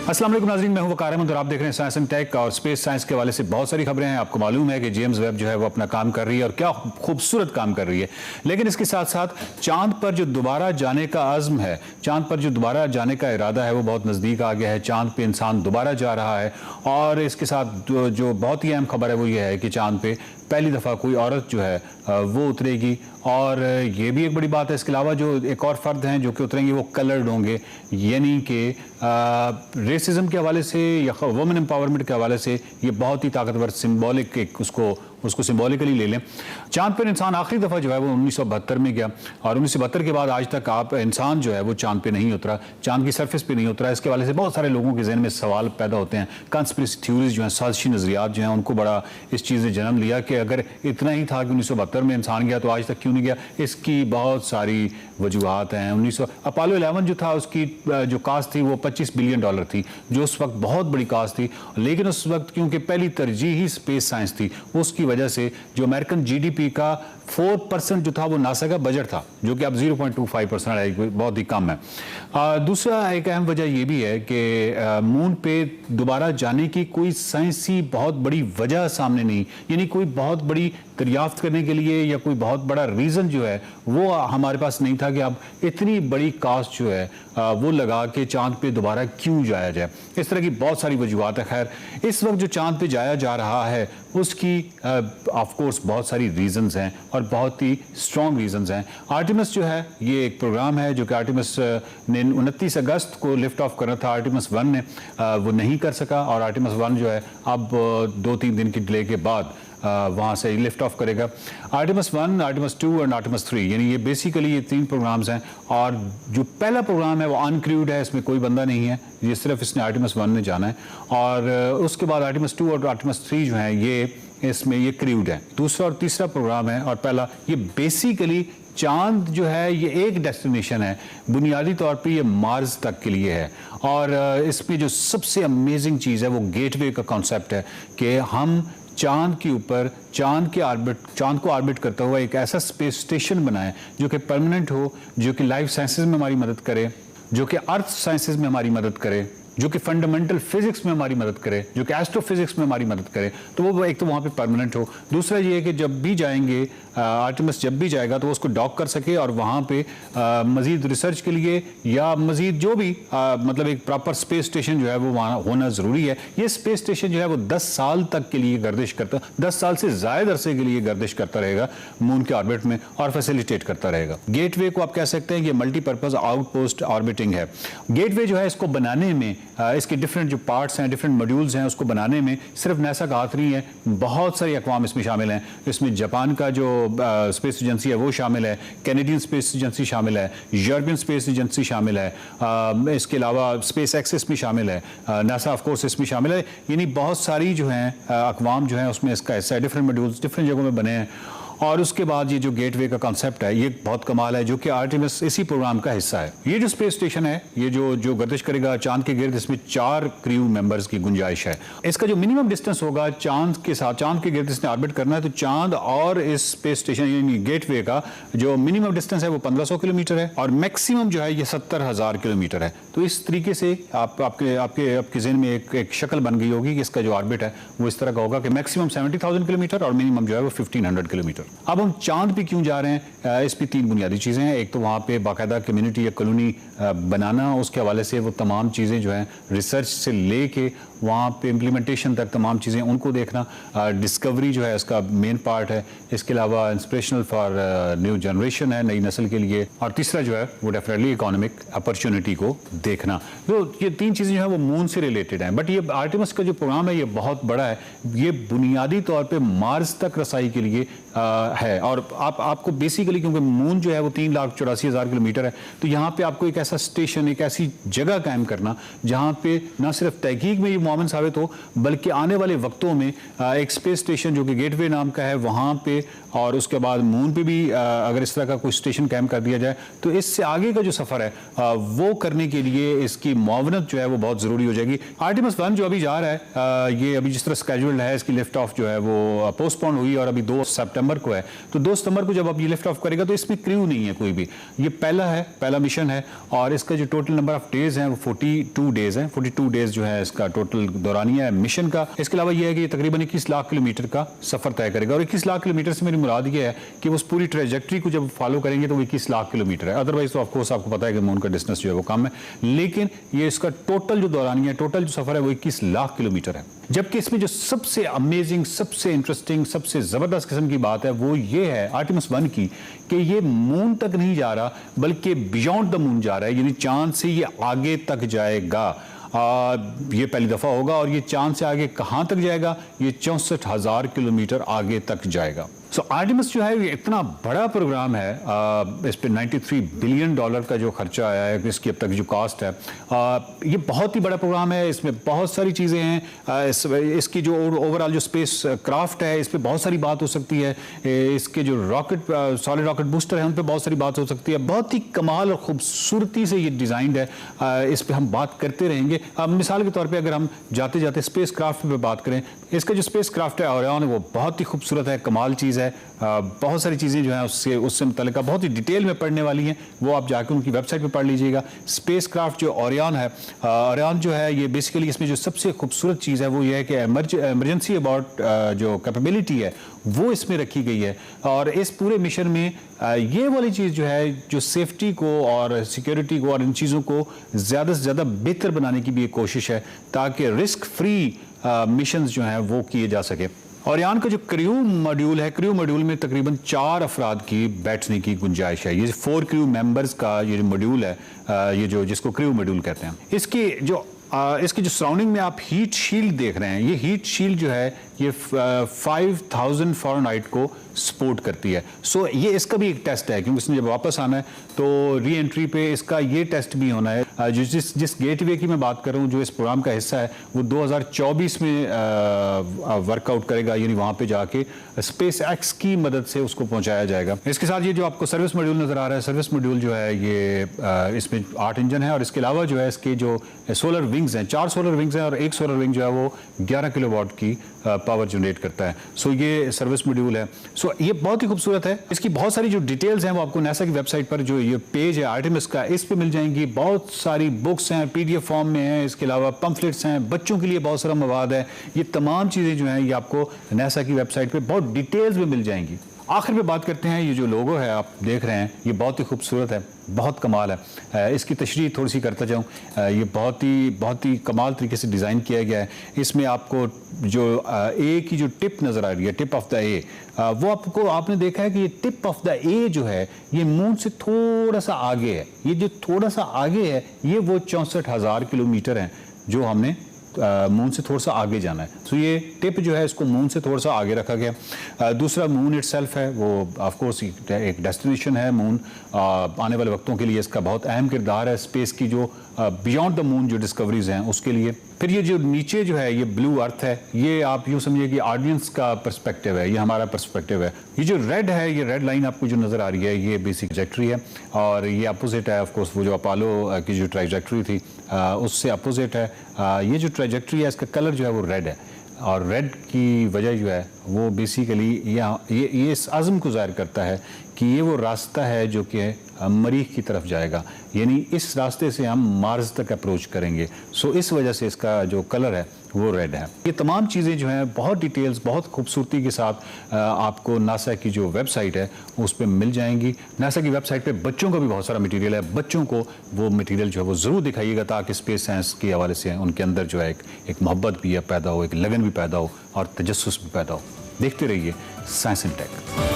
अस्सलाम वालेकुम नाज़रीन, मैं हूं वक़ार अहमद और आप देख रहे हैं साइंस एंड टेक। और स्पेस साइंस के हवाले से बहुत सारी खबरें हैं। आपको मालूम है कि जेम्स वेब जो है वो अपना काम कर रही है और क्या खूबसूरत काम कर रही है। लेकिन इसके साथ साथ चांद पर जो दोबारा जाने का अज़्म है, चांद पर जो दोबारा जाने का इरादा है वो बहुत नज़दीक आ गया है। चांद पे इंसान दोबारा जा रहा है और इसके साथ जो बहुत ही अहम खबर है वो ये है कि चांद पे पहली दफ़ा कोई औरत जो है वो उतरेगी। और ये भी एक बड़ी बात है। इसके अलावा जो एक और फ़र्द हैं जो कि उतरेंगे वो कलर्ड होंगे, यानी कि रेसिज्म के हवाले से या वुमेन एम्पावरमेंट के हवाले से ये बहुत ही ताकतवर सिंबॉलिक एक उसको सिंबॉलिकली ले लें। चांद पर इंसान आखिरी दफ़ा जो है वो 1972 में गया और 1972 के बाद आज तक आप इंसान जो है वो चांद पे नहीं उतरा, चांद की सरफेस पे नहीं उतरा। इसके हवाले से बहुत सारे लोगों के जहन में सवाल पैदा होते हैं। कंस्पिरेसी थ्योरीज जो हैं, साजिशी नज़रियात जो हैं, उनको बड़ा इस चीज़ ने जन्म लिया कि अगर इतना ही था कि 1972 में इंसान गया तो आज तक क्यों नहीं गया। इसकी बहुत सारी वजूहत हैं। अपोलो 11 जो था उसकी जो कास्ट थी वो $25 बिलियन थी, जो उस वक्त बहुत बड़ी कास्ट थी। लेकिन उस वक्त क्योंकि पहली तरजीह ही स्पेस साइंस थी, उसकी वजह से जो अमेरिकन जीडीपी का 4% जो था वो नासा का बजट था, जो कि अब 0.25% है, बहुत ही कम है। दूसरा एक अहम वजह यह भी है कि मून पे दोबारा जाने की कोई साइंसी बहुत बड़ी वजह सामने नहीं, यानी कोई बहुत बड़ी दरियाफ्त करने के लिए या कोई बहुत बड़ा रीज़न जो है वो हमारे पास नहीं था कि अब इतनी बड़ी कास्ट जो है वो लगा के चांद पे दोबारा क्यों जाया जाए। इस तरह की बहुत सारी वजूहत है। खैर, इस वक्त जो चांद पे जाया जा रहा है उसकी ऑफ कोर्स बहुत सारी रीजंस हैं और बहुत ही स्ट्रॉन्ग रीजंस हैं। आर्टेमिस जो है ये एक प्रोग्राम है जो कि आर्टेमिस ने 29 अगस्त को लिफ्ट ऑफ करना था। आर्टेमिस 1 ने वो नहीं कर सका और आर्टेमिस 1 जो है अब 2-3 दिन की डिले के बाद वहाँ से लिफ्ट ऑफ करेगा। आर्टेमिस 1, आर्टेमिस 2 और आर्टेमिस 3, यानी ये बेसिकली ये 3 प्रोग्राम्स हैं। और जो पहला प्रोग्राम है वो अनक्रूड है, इसमें कोई बंदा नहीं है, ये सिर्फ इसने आर्टेमिस 1 ने जाना है। और उसके बाद आर्टेमिस 2 और आर्टेमिस 3 जो हैं ये इसमें ये क्रूड है। दूसरा और तीसरा प्रोग्राम है और पहला ये बेसिकली चांद जो है ये एक डेस्टिनेशन है, बुनियादी तौर पे ये मार्स तक के लिए है। और इसमें जो सबसे अमेजिंग चीज़ है वो गेटवे का कॉन्सेप्ट है कि हम चांद के ऊपर चांद को ऑर्बिट करता हुआ एक ऐसा स्पेस स्टेशन बनाएं जो कि परमानेंट हो, जो कि लाइफ साइंसेज में हमारी मदद करे, जो कि अर्थ साइंसेज में हमारी मदद करे, जो कि फंडामेंटल फिजिक्स में हमारी मदद करे, जो कि एस्ट्रोफिजिक्स में हमारी मदद करे। तो वो एक तो वहाँ पे परमानेंट हो। दूसरा ये है कि जब भी जाएंगे आर्टेमिस जब भी जाएगा तो वो उसको डॉक कर सके और वहाँ पे मज़ीद रिसर्च के लिए या मज़ीद जो भी मतलब एक प्रॉपर स्पेस स्टेशन जो है वो वहाँ होना ज़रूरी है। ये स्पेस स्टेशन जो है वो 10 साल तक के लिए गर्दिश करता, 10 साल से ज़्यादा अरसे के लिए गर्दिश करता रहेगा मून के ऑर्बिट में और फैसिलिटेट करता रहेगा। गेटवे को आप कह सकते हैं कि मल्टीपर्पज़ आउटपोस्ट ऑर्बिटिंग है। गेटवे जो है इसको बनाने में इसके डिफरेंट जो पार्ट्स हैं, डिफरेंट मॉड्यूल्स हैं, उसको बनाने में सिर्फ नासा का हाथ नहीं है, बहुत सारी अक़वाम इसमें शामिल हैं। इसमें जापान का जो स्पेस एजेंसी है वो शामिल है, कैनेडियन स्पेस एजेंसी शामिल है, यूरोपियन स्पेस एजेंसी शामिल है, इसके अलावा स्पेस एक्स इसमें शामिल है, नासा ऑफ कोर्स इसमें शामिल है। यानी बहुत सारी जो हैं अक़वाम जो हैं उसमें इसका हिस्सा है। डिफरेंट मॉड्यूल्स डिफरेंट जगहों में बने हैं। और उसके बाद ये जो गेटवे का कॉन्सेप्ट है ये बहुत कमाल है, जो कि आर्टेमिस इसी प्रोग्राम का हिस्सा है। ये जो स्पेस स्टेशन है ये जो गर्दिश करेगा चांद के गिर्द, इसमें 4 क्रू मेंबर्स की गुंजाइश है। इसका जो मिनिमम डिस्टेंस होगा चांद के साथ, चांद के गिर्द इसने ऑर्बिट करना है, तो चांद और इस स्पेस स्टेशन यानी गेटवे का जो मिनिमम डिस्टेंस है वो 1500 किलोमीटर है और मैक्सिमम जो है ये 70,000 किलोमीटर है। तो इस तरीके से आपके जहन में एक शक्ल बन गई होगी कि इसका जो ऑर्बिट है वो इस तरह का होगा कि मैक्सिमम 70,000 किलोमीटर और मिनिमम जो है वो 1500 किलोमीटर। अब हम चांद पे क्यों जा रहे हैं, इस पे 3 बुनियादी चीज़ें हैं। एक तो वहाँ पे बाकायदा कम्युनिटी या कॉलोनी बनाना, उसके हवाले से वो तमाम चीज़ें जो हैं रिसर्च से ले के वहाँ पे इम्प्लीमेंटेशन तक तमाम चीज़ें उनको देखना, डिस्कवरी जो है इसका मेन पार्ट है। इसके अलावा इंस्पिरेशनल फॉर न्यू जनरेशन है, नई नस्ल के लिए। और तीसरा जो है वो डेफिनेटली इकोनॉमिक अपॉर्चुनिटी को देखना। तो ये 3 चीज़ें जो है वो मून से रिलेटेड हैं। बट ये आर्टेमिस का जो प्रोग्राम है ये बहुत बड़ा है, ये बुनियादी तौर पर मार्स तक रसाई के लिए है। और आपको बेसिकली क्योंकि मून जो है वो 3,84,000 किलोमीटर है, तो यहाँ पे आपको एक ऐसा स्टेशन, एक ऐसी जगह कायम करना जहाँ पे ना सिर्फ तहकीक में ये मुआवन साबित हो, बल्कि आने वाले वक्तों में एक स्पेस स्टेशन जो कि गेटवे नाम का है वहाँ पे, और उसके बाद मून पे भी अगर इस तरह का कोई स्टेशन कायम कर दिया जाए तो इससे आगे का जो सफ़र है वो करने के लिए इसकी मुआवनत जो है वो बहुत ज़रूरी हो जाएगी। आर्टेमिस 1 जो अभी जा रहा है ये अभी जिस तरह स्केड्यूल्ड है, इसकी लिफ्ट ऑफ जो है वो पोस्टपोन हुई और अभी 2 सितंबर सितंबर को है, तो 2 सितंबर को जब अब ये लिफ्ट ऑफ करेगा तो इसमें क्रू नहीं है कोई भी। ये पहला मिशन है और इसका जो टोटल नंबर ऑफ डेज हैं वो 42 डेज हैं। 42 डेज जो है इसका टोटल दौरानिया है मिशन का। इसके अलावा ये है कि ये तकरीबन 21 लाख किलोमीटर का सफर तय करेगा और 21 लाख किलोमीटर से मेरी मुराद ये है कि उस पूरी ट्रेजेक्ट्री को जब फॉलो करेंगे तो वो 21 लाख किलोमीटर है। अदरवाइज तो ऑफकोर्स आपको पता है कि मून का डिस्टेंस जो है वो कम है, लेकिन ये इसका टोटल जो दौरानिया टोटल जो सफर है वो 21 लाख किलोमीटर है। जबकि इसमें जो सबसे अमेजिंग, सबसे इंटरेस्टिंग, सबसे जबरदस्त किस्म की बात है वो ये है आर्टेमिस 1 की कि ये मून तक नहीं जा रहा बल्कि बियॉन्ड द मून जा रहा है, यानी चांद से ये आगे तक जाएगा। ये पहली दफा होगा और ये चांद से आगे कहां तक जाएगा? ये 64,000 किलोमीटर आगे तक जाएगा। सो आर्टेमिस जो है ये इतना बड़ा प्रोग्राम है, इस पे $93 बिलियन का जो खर्चा आया है, इसकी अब तक जो कॉस्ट है, ये बहुत ही बड़ा प्रोग्राम है। इसमें बहुत सारी चीज़ें हैं। इसकी जो ओवरऑल जो स्पेस क्राफ्ट है इस पर बहुत सारी बात हो सकती है। इसके जो रॉकेट सॉलिड रॉकेट बूस्टर है उन पर बहुत सारी बात हो सकती है। बहुत ही कमाल और खूबसूरती से ये डिज़ाइंड है। इस पर हम बात करते रहेंगे। मिसाल के तौर पर अगर हम जाते जाते स्पेस क्राफ्ट पर बात करें, इसका जो स्पेस क्राफ्ट है ओरियन वो बहुत ही खूबसूरत है, कमाल चीज़ है। बहुत सारी चीज़ें जो हैं उससे मुतल्लिका बहुत ही डिटेल में पढ़ने वाली हैं, वो आप जाकर उनकी वेबसाइट पे पढ़ लीजिएगा। स्पेस क्राफ्ट जो ओरियन है, ओरियन जो है ये बेसिकली इसमें जो सबसे खूबसूरत चीज़ है वो ये है कि इमरजेंसी अबाउट जो कैपेबिलिटी है वो इसमें रखी गई है। और इस पूरे मिशन में ये वाली चीज़ जो है जो सेफ्टी को और सिक्योरिटी को और इन चीज़ों को ज़्यादा से ज़्यादा बेहतर बनाने की भी एक कोशिश है ताकि रिस्क फ्री मिशंस जो हैं वो किए जा सके। और यहाँ का जो क्रू मॉड्यूल है, क्रू मॉड्यूल में तकरीबन 4 अफराद की बैठने की गुंजाइश है। ये 4 क्रू मेंबर्स का ये जो मॉड्यूल है, ये जो जिसको क्रू मॉड्यूल कहते हैं, इसकी जो सराउंडिंग में आप हीट शील्ड देख रहे हैं, ये हीट शील्ड जो है ये 5000 फ़ारेनहाइट को सपोर्ट करती है। सो ये इसका भी एक टेस्ट है क्योंकि इसने जब वापस आना है तो री एंट्री पे इसका ये टेस्ट भी होना है। जिस गेटवे की मैं बात कर रहा हूँ जो इस प्रोग्राम का हिस्सा है वो 2024 में वर्कआउट करेगा, यानी वहाँ पे जाके स्पेस एक्स की मदद से उसको पहुँचाया जाएगा। इसके साथ ये जो आपको सर्विस मॉड्यूल नज़र आ रहा है, सर्विस मॉड्यूल जो है ये इसमें 8 इंजन है और इसके अलावा जो है इसके जो सोलर विंग्स हैं, 4 सोलर विंग्स हैं और एक सोलर विंग जो है वो 11 किलोवाट की पावर जनरेट करता है। सो ये सर्विस मॉड्यूल है। सो ये बहुत ही खूबसूरत है। इसकी बहुत सारी जो डिटेल्स हैं वो आपको नासा की वेबसाइट पर जो ये पेज है आर्टेमिस का, इस पे मिल जाएंगी। बहुत सारी बुक्स हैं, पीडीएफ फॉर्म में हैं, इसके अलावा पम्फलेट्स हैं, बच्चों के लिए बहुत सारा मवाद है। ये तमाम चीज़ें जो हैं ये आपको नासा की वेबसाइट पर बहुत डिटेल्स में मिल जाएंगी। आखिर में बात करते हैं, ये जो लोगो है आप देख रहे हैं ये बहुत ही खूबसूरत है, बहुत कमाल है। इसकी तशरीह थोड़ी सी करता जाऊँ, ये बहुत ही कमाल तरीके से डिज़ाइन किया गया है। इसमें आपको जो ए की जो टिप नज़र आ रही है, टिप ऑफ द ए, वो आपने देखा है कि ये टिप ऑफ द ए जो है ये मून से थोड़ा सा आगे है। ये जो थोड़ा सा आगे है ये वो 64,000 किलोमीटर हैं जो हमने मून से थोड़ा सा आगे जाना है। तो ये टिप जो है इसको मून से थोड़ा सा आगे रखा गया। दूसरा मून इटसेल्फ है, वो ऑफ कोर्स एक डेस्टिनेशन है मून। आने वाले वक्तों के लिए इसका बहुत अहम किरदार है स्पेस की जो बियॉन्ड द मून जो डिस्कवरीज हैं उसके लिए। फिर ये जो नीचे जो है ये ब्लू अर्थ है, ये आप यूँ समझिए कि ऑडियंस का पर्सपेक्टिव है, ये हमारा पर्सपेक्टिव है। ये जो रेड है, ये रेड लाइन आपको जो नज़र आ रही है ये बेसिक ट्रैजेक्टरी है और ये अपोजिट है ऑफ कोर्स वो जो अपोलो की जो ट्रैजेक्टरी थी उससे अपोजिट है। ये जो ट्रैजेक्टरी है इसका कलर जो है वो रेड है और रेड की वजह जो है वो बेसिकली ये इस आज़म को ज़ाहिर करता है कि ये वो रास्ता है जो कि मरीख की तरफ जाएगा, यानी इस रास्ते से हम मार्स तक अप्रोच करेंगे। सो इस वजह से इसका जो कलर है वो रेड है। ये तमाम चीज़ें जो हैं बहुत डिटेल्स, बहुत खूबसूरती के साथ आपको नासा की जो वेबसाइट है उस पर मिल जाएंगी। नासा की वेबसाइट पे बच्चों का भी बहुत सारा मटेरियल है। बच्चों को वो मटेरियल जो है वो ज़रूर दिखाइएगा ताकि स्पेस साइंस के हवाले से उनके अंदर जो है एक मोहब्बत भी पैदा हो, एक लगन भी पैदा हो और तजस्सुस भी पैदा हो। देखते रहिए साइंस एंड टेक।